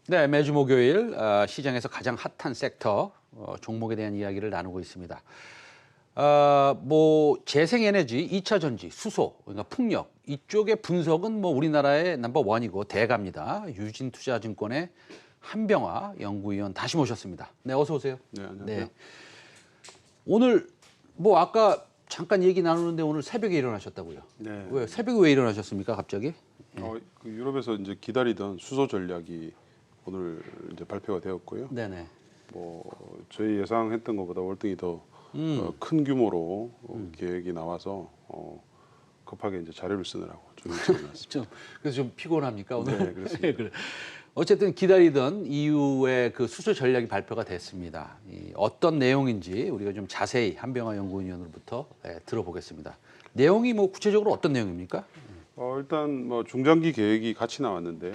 네, 매주 목요일 시장에서 가장 핫한 섹터 종목에 대한 이야기를 나누고 있습니다. 뭐 재생에너지, 2차 전지, 수소, 그러니까 풍력 이쪽의 분석은 뭐 우리나라의 넘버 원이고 대가입니다. 유진투자증권의 한병화 연구위원 다시 모셨습니다. 네, 어서 오세요. 네, 안녕하세요. 네. 오늘 뭐 아까 잠깐 얘기 나누는데 오늘 새벽에 일어나셨다고요? 네. 왜 새벽에 왜 일어나셨습니까, 갑자기? 그 유럽에서 이제 기다리던 수소 전략이 오늘 이제 발표가 되었고요. 네네. 뭐 저희 예상했던 것보다 월등히 더 큰 규모로 계획이 나와서 급하게 이제 자료를 쓰느라고 좀 일찍 일어났습니다. 그래서 좀 피곤합니까 오늘? 네, 그렇습니다. 그래. 어쨌든 기다리던 이후에 그 수소 전략이 발표가 됐습니다. 어떤 내용인지 우리가 좀 자세히 한병화 연구위원으로부터 들어보겠습니다. 내용이 뭐 구체적으로 어떤 내용입니까? 일단 뭐 중장기 계획이 같이 나왔는데요.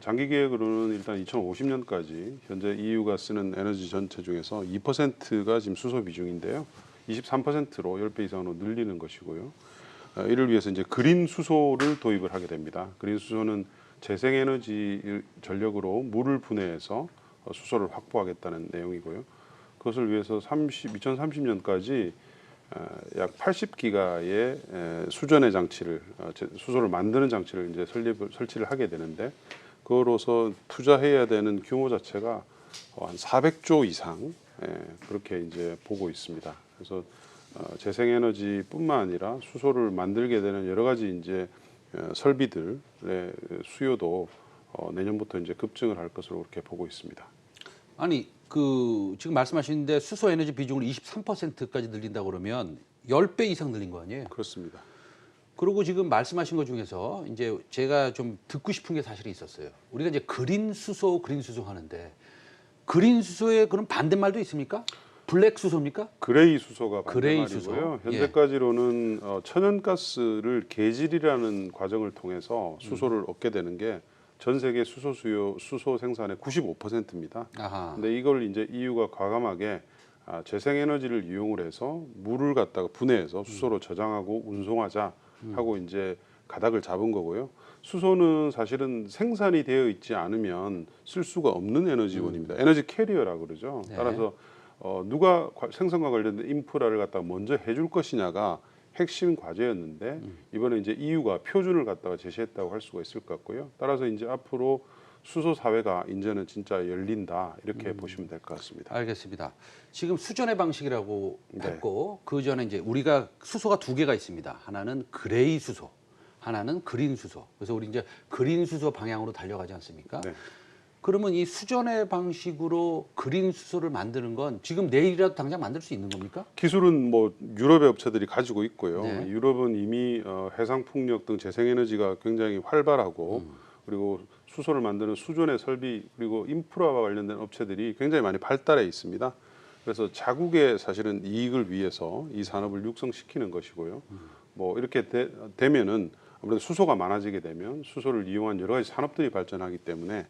장기 계획으로는 일단 2050년까지 현재 EU가 쓰는 에너지 전체 중에서 2%가 지금 수소 비중인데요. 23%로 10배 이상으로 늘리는 것이고요. 이를 위해서 이제 그린 수소를 도입을 하게 됩니다. 그린 수소는 재생에너지 전력으로 물을 분해해서 수소를 확보하겠다는 내용이고요. 그것을 위해서 2030년까지 약 80기가의 수전의 장치를 수소를 만드는 장치를 이제 설치를 하게 되는데 그로서 투자해야 되는 규모 자체가 한 400조 이상 그렇게 이제 보고 있습니다. 그래서 재생에너지뿐만 아니라 수소를 만들게 되는 여러 가지 이제 설비들의 수요도 내년부터 이제 급증을 할 것으로 그렇게 보고 있습니다. 아니 그 지금 말씀하시는데 수소 에너지 비중을 23%까지 늘린다 그러면 10배 이상 늘린 거 아니에요? 그렇습니다. 그리고 지금 말씀하신 것 중에서 이제 제가 좀 듣고 싶은 게 사실이 있었어요. 우리가 이제 그린 수소 하는데 그린 수소의 그런 반대말도 있습니까? 블랙 수소입니까? 그레이 수소가 그레이 반대말이고요. 수소. 현재까지로는 천연가스를 계질이라는 과정을 통해서 수소를 얻게 되는 게 전 세계 수소 생산의 95%입니다. 근데 이걸 이제 EU가 과감하게 재생에너지를 이용을 해서 물을 갖다가 분해해서 수소로 저장하고 운송하자 하고 이제 가닥을 잡은 거고요. 수소는 사실은 생산이 되어 있지 않으면 쓸 수가 없는 에너지원입니다. 에너지 캐리어라고 그러죠. 네. 따라서 누가 생산과 관련된 인프라를 갖다가 먼저 해줄 것이냐가 핵심 과제였는데 이번에 이제 EU가 표준을 갖다가 제시했다고 할 수가 있을 것 같고요. 따라서 이제 앞으로 수소 사회가 이제는 진짜 열린다 이렇게 보시면 될 것 같습니다. 알겠습니다. 지금 수전의 방식이라고 네. 했고 그 전에 이제 우리가 수소가 두 개가 있습니다. 하나는 그레이 수소, 하나는 그린 수소. 그래서 우리 이제 그린 수소 방향으로 달려가지 않습니까? 네. 그러면 이 수전의 방식으로 그린 수소를 만드는 건 지금 내일이라도 당장 만들 수 있는 겁니까? 기술은 뭐 유럽의 업체들이 가지고 있고요. 네. 유럽은 이미 해상 풍력 등 재생에너지가 굉장히 활발하고 그리고 수소를 만드는 수존의 설비 그리고 인프라와 관련된 업체들이 굉장히 많이 발달해 있습니다. 그래서 자국의 사실은 이익을 위해서 이 산업을 육성시키는 것이고요. 뭐 이렇게 되면은 아무래도 수소가 많아지게 되면 수소를 이용한 여러 가지 산업들이 발전하기 때문에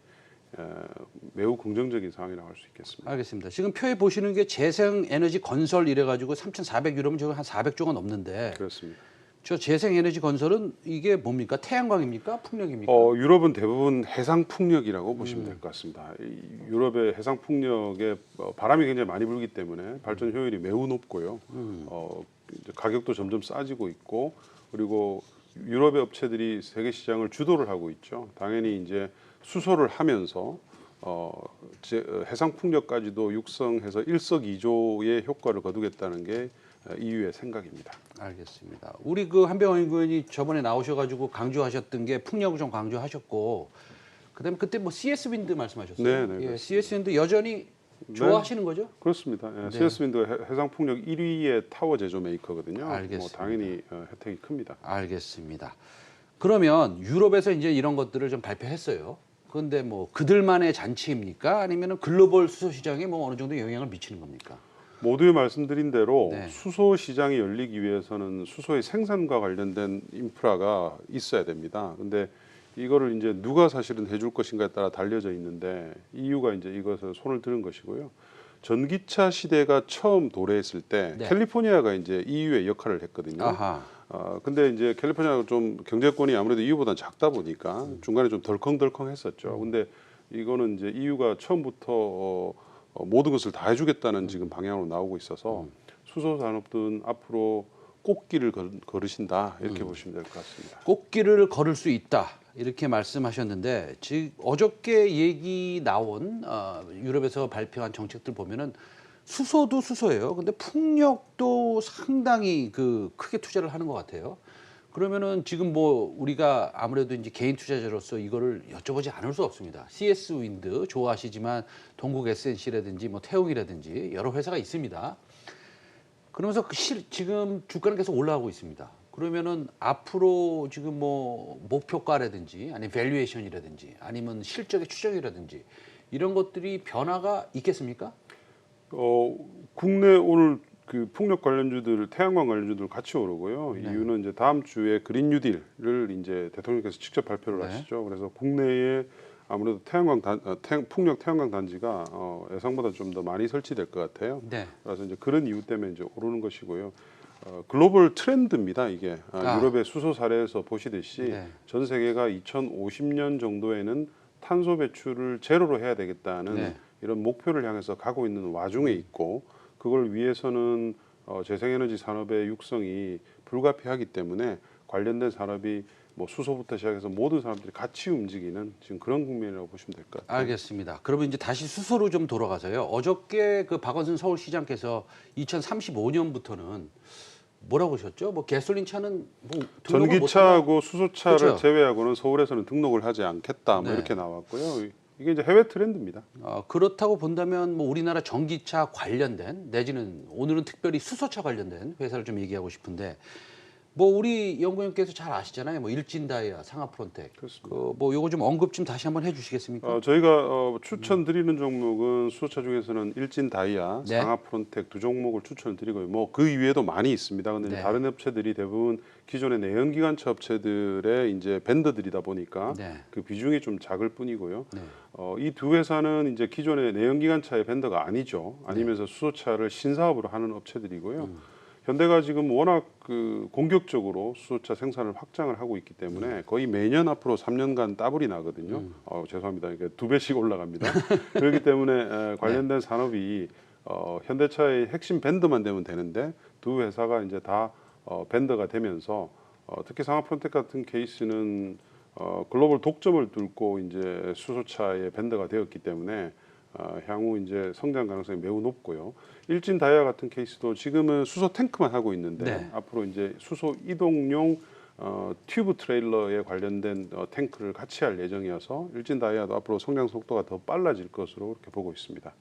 매우 긍정적인 상황이라고 할 수 있겠습니다. 알겠습니다. 지금 표에 보시는 게 재생에너지 건설 이래가지고 3,400유로면 저거 한 400조가 넘는데 그렇습니다. 저 재생에너지 건설은 이게 뭡니까? 태양광입니까? 풍력입니까? 유럽은 대부분 해상 풍력이라고 보시면 될 것 같습니다. 유럽의 해상 풍력에 바람이 굉장히 많이 불기 때문에 발전 효율이 매우 높고요. 이제 가격도 점점 싸지고 있고 그리고 유럽의 업체들이 세계 시장을 주도를 하고 있죠. 당연히 이제 수소를 하면서 해상 풍력까지도 육성해서 일석이조의 효과를 거두겠다는 게 EU의 생각입니다. 알겠습니다. 우리 그 한병화 연구위원이 저번에 나오셔가지고 강조하셨던 게 풍력을 좀 강조하셨고, 그다음에 그때 뭐 CS 윈드 말씀하셨어요. 네, 예, 그렇습니다. CS 윈드 여전히 좋아하시는 거죠? 그렇습니다. 네. CS 윈드가 해상 풍력 1위의 타워 제조 메이커거든요. 알겠습니다. 뭐 당연히 혜택이 큽니다. 알겠습니다. 그러면 유럽에서 이제 이런 것들을 좀 발표했어요. 그런데 뭐 그들만의 잔치입니까? 아니면 글로벌 수소 시장에 뭐 어느 정도 영향을 미치는 겁니까? 모두에 말씀드린 대로 네. 수소 시장이 열리기 위해서는 수소의 생산과 관련된 인프라가 있어야 됩니다. 근데 이거를 이제 누가 사실은 해줄 것인가에 따라 달려져 있는데 EU가 이제 이것을 손을 드는 것이고요. 전기차 시대가 처음 도래했을 때 네. 캘리포니아가 이제 EU의 역할을 했거든요. 아하. 근데 이제 캘리포니아가 좀 경제권이 아무래도 EU보다 작다 보니까 중간에 좀 덜컹덜컹했었죠. 근데 이거는 이제 EU가 처음부터 모든 것을 다 해주겠다는 지금 방향으로 나오고 있어서 수소 산업은 앞으로 꽃길을 걸으신다 이렇게 보시면 될 것 같습니다. 꽃길을 걸을 수 있다 이렇게 말씀하셨는데 지금 어저께 얘기 나온 유럽에서 발표한 정책들 보면은 수소도 수소예요. 근데 풍력도 상당히 그 크게 투자를 하는 것 같아요. 그러면은 지금 뭐 우리가 아무래도 이제 개인 투자자로서 이거를 여쭤보지 않을 수 없습니다. CS 윈드 좋아하시지만 동국 SNC라든지 뭐 태웅이라든지 여러 회사가 있습니다. 그러면서 지금 주가는 계속 올라가고 있습니다. 그러면은 앞으로 지금 뭐 목표가라든지 아니면 밸류에이션이라든지 아니면 실적의 추정이라든지 이런 것들이 변화가 있겠습니까? 국내 오늘 그 풍력 관련주들, 태양광 관련주들 같이 오르고요. 네. 이유는 이제 다음 주에 그린 뉴딜을 이제 대통령께서 직접 발표를 네. 하시죠. 그래서 국내에 아무래도 풍력 태양광 단지가 예상보다 좀 더 많이 설치될 것 같아요. 네. 그래서 이제 그런 이유 때문에 이제 오르는 것이고요. 글로벌 트렌드입니다. 이게 유럽의 수소 사례에서 보시듯이 네. 전 세계가 2050년 정도에는 탄소 배출을 제로로 해야 되겠다는 네. 이런 목표를 향해서 가고 있는 와중에 있고 그걸 위해서는 재생에너지 산업의 육성이 불가피하기 때문에 관련된 산업이 뭐 수소부터 시작해서 모든 사람들이 같이 움직이는 지금 그런 국면이라고 보시면 될 것 같아요. 알겠습니다. 그러면 이제 다시 수소로 좀 돌아가서요. 어저께 그 박원순 서울시장께서 2035년부터는 뭐라고 하셨죠? 뭐 가솔린 차는 뭐 등록을 전기차하고 수소차를 그렇죠. 제외하고는 서울에서는 등록을 하지 않겠다. 뭐 네. 이렇게 나왔고요. 이게 이제 해외 트렌드입니다. 그렇다고 본다면 뭐 우리나라 전기차 관련된 내지는 오늘은 특별히 수소차 관련된 회사를 좀 얘기하고 싶은데 뭐 우리 연구원께서 잘 아시잖아요. 뭐 일진다이아, 상하프론텍. 그렇습니다. 뭐 요거 좀 언급 좀 다시 한번 해주시겠습니까? 저희가 추천드리는 종목은 수소차 중에서는 일진 다이아, 네. 상하프론텍 두 종목을 추천드리고요. 뭐 그 이외에도 많이 있습니다. 근데 네. 다른 업체들이 대부분 기존의 내연기관차 업체들의 이제 벤더들이다 보니까 네. 그 비중이 좀 작을 뿐이고요. 네. 이 두 회사는 이제 기존의 내연기관차의 벤더가 아니죠. 아니면서 수소차를 신사업으로 하는 업체들이고요. 현대가 지금 워낙 그 공격적으로 수소차 생산을 확장을 하고 있기 때문에 거의 매년 앞으로 3년간 더블이 나거든요. 죄송합니다. 이게 2배씩 올라갑니다. 그렇기 때문에 관련된 산업이 현대차의 핵심 밴드만 되면 되는데 두 회사가 이제 다 밴더가 되면서 특히 상하프론텍 같은 케이스는 글로벌 독점을 뚫고 이제 수소차의 밴더가 되었기 때문에 향후 이제 성장 가능성이 매우 높고요. 일진 다이아 같은 케이스도 지금은 수소 탱크만 하고 있는데 네. 앞으로 이제 수소 이동용 튜브 트레일러에 관련된 탱크를 같이 할 예정이어서 일진 다이아도 앞으로 성장 속도가 더 빨라질 것으로 그렇게 보고 있습니다.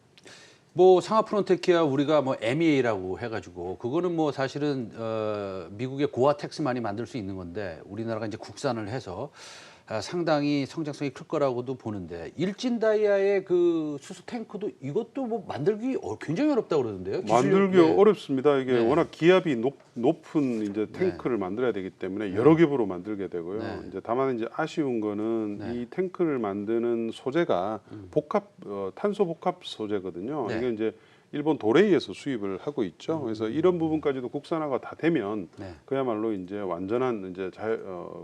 뭐 상하프론테키아 우리가 뭐 MEA라고 해가지고 그거는 뭐 사실은 미국의 고아 텍스만이 만들 수 있는 건데 우리나라가 이제 국산을 해서 상당히 성장성이 클 거라고도 보는데 일진다이아의 그 수소 탱크도 이것도 뭐 만들기 굉장히 어렵다고 그러는데요. 만들기 네. 어렵습니다. 이게 네. 워낙 기압이 높은 이제 탱크를 만들어야 되기 때문에 여러 겹으로 만들게 되고요. 네. 이제 다만 이제 아쉬운 거는 네. 이 탱크를 만드는 소재가 탄소 복합 소재거든요. 네. 이게 이제 일본 도레이에서 수입을 하고 있죠. 그래서 이런 부분까지도 국산화가 다 되면 네. 그야말로 이제 완전한 이제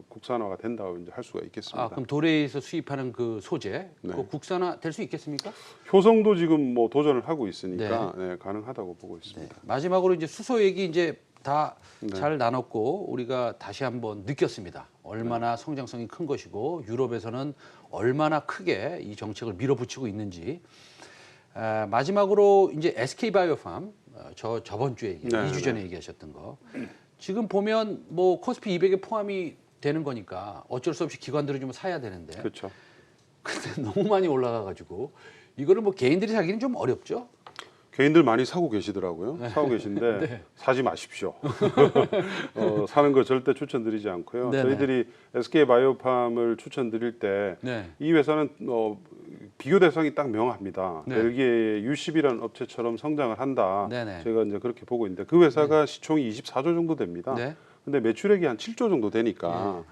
국산화가 된다고 이제 할 수가 있겠습니다. 그럼 도레에서 수입하는 그 소재 네. 그 국산화 될 수 있겠습니까? 효성도 지금 뭐 도전을 하고 있으니까 네, 가능하다고 보고 있습니다. 네. 마지막으로 이제 수소 얘기 이제 다 네. 잘 나눴고 우리가 다시 한번 느꼈습니다. 얼마나 성장성이 큰 것이고 유럽에서는 얼마나 크게 이 정책을 밀어붙이고 있는지. 마지막으로 이제 SK바이오팜 저번 주에 네, 2주 전에 얘기하셨던 거. 지금 보면 뭐 코스피 200에 포함이 되는 거니까 어쩔 수 없이 기관들이 좀 사야 되는데. 그렇죠. 근데 너무 많이 올라가 가지고 이거를 뭐 개인들이 사기는 좀 어렵죠. 개인들 많이 사고 계시더라고요. 사고 계신데 네. 사지 마십시오. 사는 거 절대 추천드리지 않고요. 네네. 저희들이 SK바이오팜을 추천드릴 때 이 네. 회사는 비교 대상이 딱 명합니다. 네. 벨기에의 U10이라는 업체처럼 성장을 한다. 네네. 제가 이제 그렇게 보고 있는데 그 회사가 시총이 24조 정도 됩니다. 네. 근데 매출액이 한 7조 정도 되니까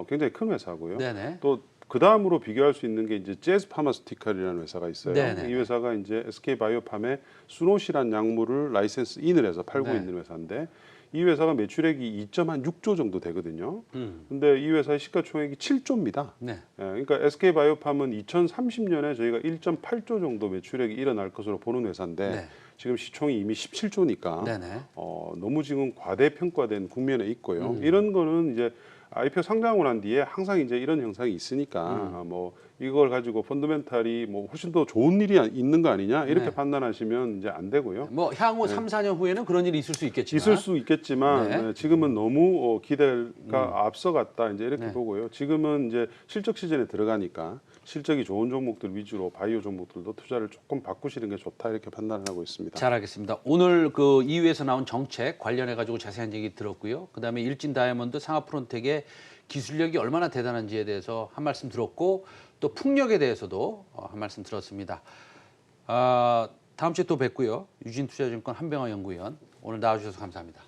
굉장히 큰 회사고요. 네네. 또 그 다음으로 비교할 수 있는 게 이제 재즈 파마스티칼이라는 회사가 있어요. 네네. 이 회사가 이제 SK 바이오팜의 수노시란 약물을 라이센스 인을 해서 팔고 네. 있는 회사인데 이 회사가 매출액이 2.6조 정도 되거든요. 근데 이 회사의 시가총액이 7조입니다. 네. 예, 그러니까 SK 바이오팜은 2030년에 저희가 1.8조 정도 매출액이 일어날 것으로 보는 회사인데 네. 지금 시총이 이미 17조니까 네네. 너무 지금 과대평가된 국면에 있고요. 이런 거는 이제 IPO 상장을 한 뒤에 항상 이제 이런 현상이 있으니까 뭐 이걸 가지고 펀더멘탈이 뭐 훨씬 더 좋은 일이 있는 거 아니냐 이렇게 네. 판단하시면 이제 안 되고요. 뭐 향후 3, 4년 후에는 그런 일이 있을 수 있겠지만 있을 수 있겠지만 네. 지금은 너무 기대가 앞서갔다 이제 이렇게 네. 보고요. 지금은 이제 실적 시즌에 들어가니까 실적이 좋은 종목들 위주로 바이오 종목들도 투자를 조금 바꾸시는 게 좋다 이렇게 판단을 하고 있습니다. 잘 알겠습니다. 오늘 그 EU에서 나온 정책 관련해 가지고 자세한 얘기 들었고요. 그다음에 일진 다이아몬드 상하프론텍의 기술력이 얼마나 대단한지에 대해서 한 말씀 들었고 또 풍력에 대해서도 한 말씀 들었습니다. 다음 주에 또 뵙고요. 유진투자증권 한병화 연구위원 오늘 나와주셔서 감사합니다.